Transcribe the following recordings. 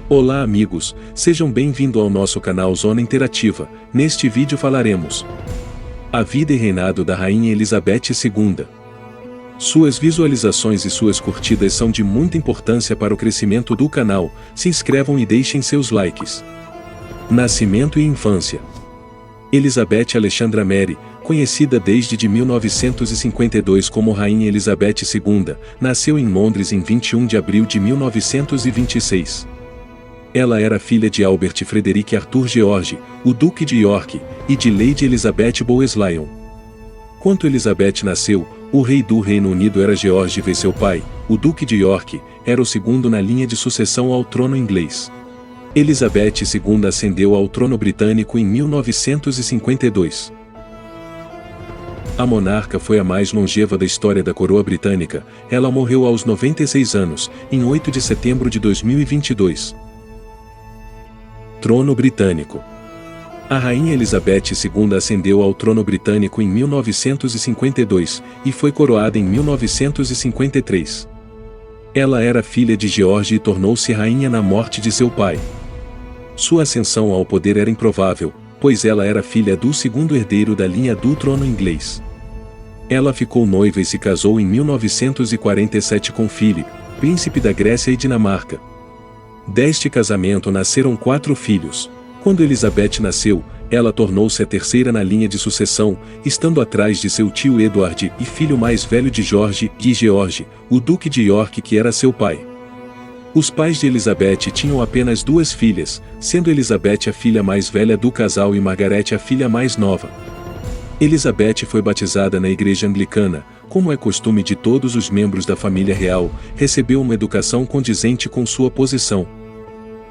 Olá amigos, sejam bem-vindos ao nosso canal Zona Interativa. Neste vídeo falaremos a vida e reinado da Rainha Elizabeth II. Suas visualizações e suas curtidas são de muita importância para o crescimento do canal. Se inscrevam e deixem seus likes. Nascimento e infância. Elizabeth Alexandra Mary, conhecida desde 1952 como Rainha Elizabeth II, nasceu em Londres em 21 de abril de 1926. Ela era filha de Albert Frederick Arthur George, o Duque de York, e de Lady Elizabeth Bowes-Lyon. Quando Elizabeth nasceu, o rei do Reino Unido era George V. Seu pai, o Duque de York, era o segundo na linha de sucessão ao trono inglês. Elizabeth II ascendeu ao trono britânico em 1952. A monarca foi a mais longeva da história da coroa britânica. Ela morreu aos 96 anos, em 8 de setembro de 2022. Trono britânico. A Rainha Elizabeth II ascendeu ao trono britânico em 1952 e foi coroada em 1953. Ela era filha de George e tornou-se rainha na morte de seu pai. Sua ascensão ao poder era improvável, pois ela era filha do segundo herdeiro da linha do trono inglês. Ela ficou noiva e se casou em 1947 com Philip, príncipe da Grécia e Dinamarca. Deste casamento nasceram 4 filhos. Quando Elizabeth nasceu, ela tornou-se a terceira na linha de sucessão, estando atrás de seu tio Edward e filho mais velho de George, George, o Duque de York, que era seu pai. Os pais de Elizabeth tinham apenas 2 filhas, sendo Elizabeth a filha mais velha do casal e Margaret a filha mais nova. Elizabeth foi batizada na igreja anglicana, como é costume de todos os membros da família real, recebeu uma educação condizente com sua posição.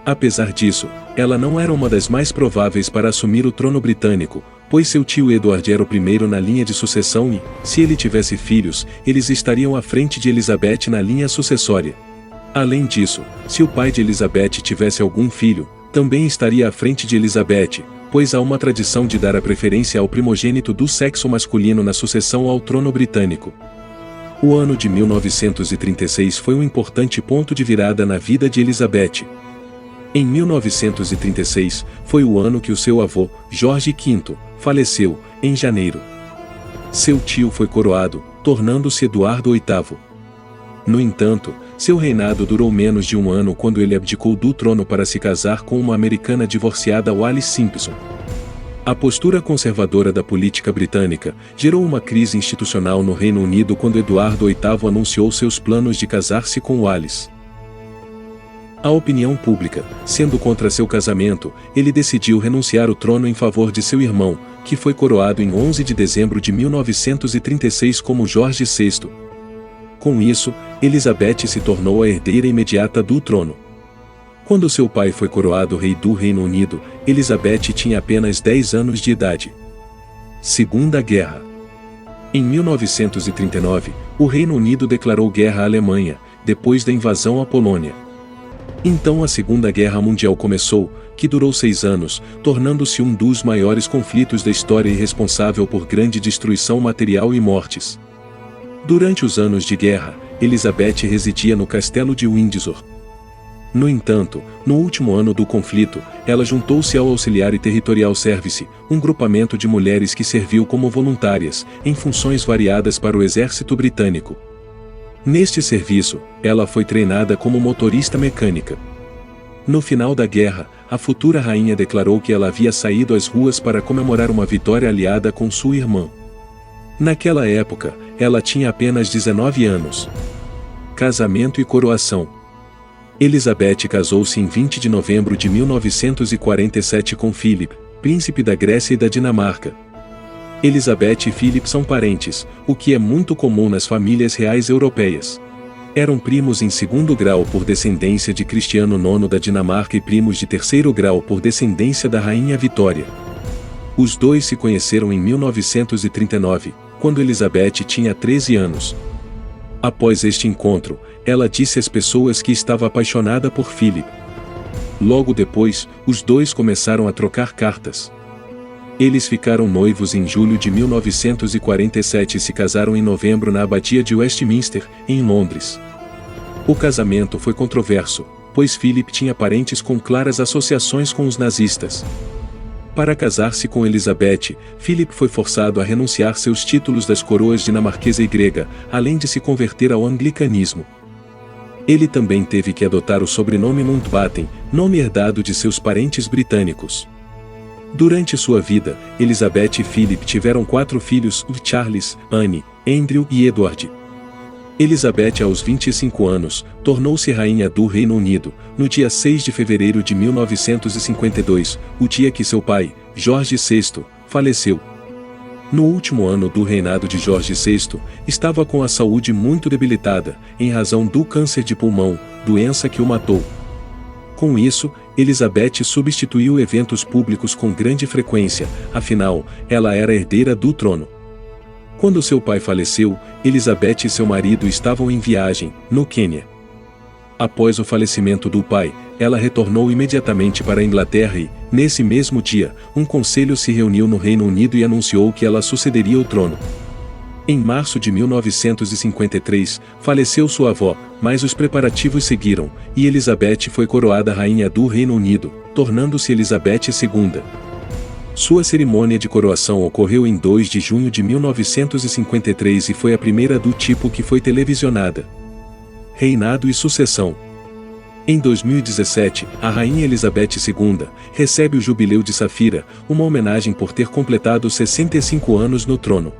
Apesar disso, ela não era uma das mais prováveis para assumir o trono britânico, pois seu tio Edward era o primeiro na linha de sucessão e, se ele tivesse filhos, eles estariam à frente de Elizabeth na linha sucessória. Além disso, se o pai de Elizabeth tivesse algum filho, também estaria à frente de Elizabeth, pois há uma tradição de dar a preferência ao primogênito do sexo masculino na sucessão ao trono britânico. O ano de 1936 foi um importante ponto de virada na vida de Elizabeth. Em 1936, foi o ano que o seu avô, George V, faleceu, em janeiro. Seu tio foi coroado, tornando-se Eduardo VIII. No entanto, seu reinado durou menos de um ano quando ele abdicou do trono para se casar com uma americana divorciada, Wallis Simpson. A postura conservadora da política britânica gerou uma crise institucional no Reino Unido quando Eduardo VIII anunciou seus planos de casar-se com Wallis. A opinião pública, sendo contra seu casamento, ele decidiu renunciar ao trono em favor de seu irmão, que foi coroado em 11 de dezembro de 1936 como Jorge VI. Com isso, Elizabeth se tornou a herdeira imediata do trono. Quando seu pai foi coroado rei do Reino Unido, Elizabeth tinha apenas 10 anos de idade. Segunda Guerra. Em 1939, o Reino Unido declarou guerra à Alemanha, depois da invasão à Polônia. Então a Segunda Guerra Mundial começou, que durou 6 anos, tornando-se um dos maiores conflitos da história e responsável por grande destruição material e mortes. Durante os anos de guerra, Elizabeth residia no castelo de Windsor. No entanto, no último ano do conflito, ela juntou-se ao Auxiliary Territorial Service, um grupamento de mulheres que serviu como voluntárias, em funções variadas para o exército britânico. Neste serviço, ela foi treinada como motorista mecânica. No final da guerra, a futura rainha declarou que ela havia saído às ruas para comemorar uma vitória aliada com sua irmã. Naquela época, ela tinha apenas 19 anos. Casamento e coroação. Elizabeth casou-se em 20 de novembro de 1947 com Philip, príncipe da Grécia e da Dinamarca. Elizabeth e Philip são parentes, o que é muito comum nas famílias reais europeias. Eram primos em 2º grau por descendência de Cristiano IX da Dinamarca e primos de 3º grau por descendência da Rainha Vitória. Os dois se conheceram em 1939, quando Elizabeth tinha 13 anos. Após este encontro, ela disse às pessoas que estava apaixonada por Philip. Logo depois, os dois começaram a trocar cartas. Eles ficaram noivos em julho de 1947 e se casaram em novembro na Abadia de Westminster, em Londres. O casamento foi controverso, pois Philip tinha parentes com claras associações com os nazistas. Para casar-se com Elizabeth, Philip foi forçado a renunciar seus títulos das coroas dinamarquesa e grega, além de se converter ao anglicanismo. Ele também teve que adotar o sobrenome Mountbatten, nome herdado de seus parentes britânicos. Durante sua vida, Elizabeth e Philip tiveram 4 filhos: Charles, Anne, Andrew e Edward. Elizabeth, aos 25 anos, tornou-se rainha do Reino Unido, no dia 6 de fevereiro de 1952, o dia que seu pai, Jorge VI, faleceu. No último ano do reinado de Jorge VI, estava com a saúde muito debilitada, em razão do câncer de pulmão, doença que o matou. Com isso, Elizabeth substituiu eventos públicos com grande frequência, afinal, ela era herdeira do trono. Quando seu pai faleceu, Elizabeth e seu marido estavam em viagem, no Quênia. Após o falecimento do pai, ela retornou imediatamente para a Inglaterra e, nesse mesmo dia, um conselho se reuniu no Reino Unido e anunciou que ela sucederia o trono. Em março de 1953, faleceu sua avó, mas os preparativos seguiram, e Elizabeth foi coroada rainha do Reino Unido, tornando-se Elizabeth II. Sua cerimônia de coroação ocorreu em 2 de junho de 1953 e foi a primeira do tipo que foi televisionada. Reinado e sucessão. Em 2017, a Rainha Elizabeth II recebe o Jubileu de Safira, uma homenagem por ter completado 65 anos no trono.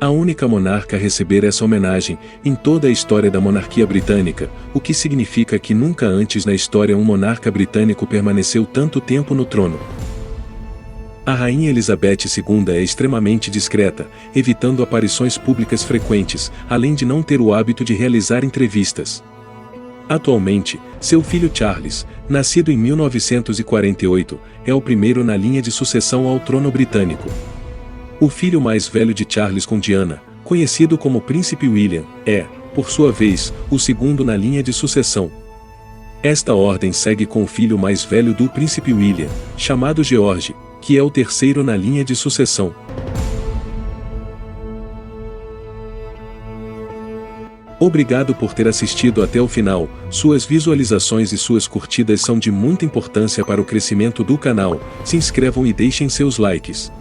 A única monarca a receber essa homenagem em toda a história da monarquia britânica, o que significa que nunca antes na história um monarca britânico permaneceu tanto tempo no trono. A Rainha Elizabeth II é extremamente discreta, evitando aparições públicas frequentes, além de não ter o hábito de realizar entrevistas. Atualmente, seu filho Charles, nascido em 1948, é o primeiro na linha de sucessão ao trono britânico. O filho mais velho de Charles com Diana, conhecido como Príncipe William, é, por sua vez, o segundo na linha de sucessão. Esta ordem segue com o filho mais velho do Príncipe William, chamado George, que é o terceiro na linha de sucessão. Obrigado por ter assistido até o final. Suas visualizações e suas curtidas são de muita importância para o crescimento do canal. Se inscrevam e deixem seus likes.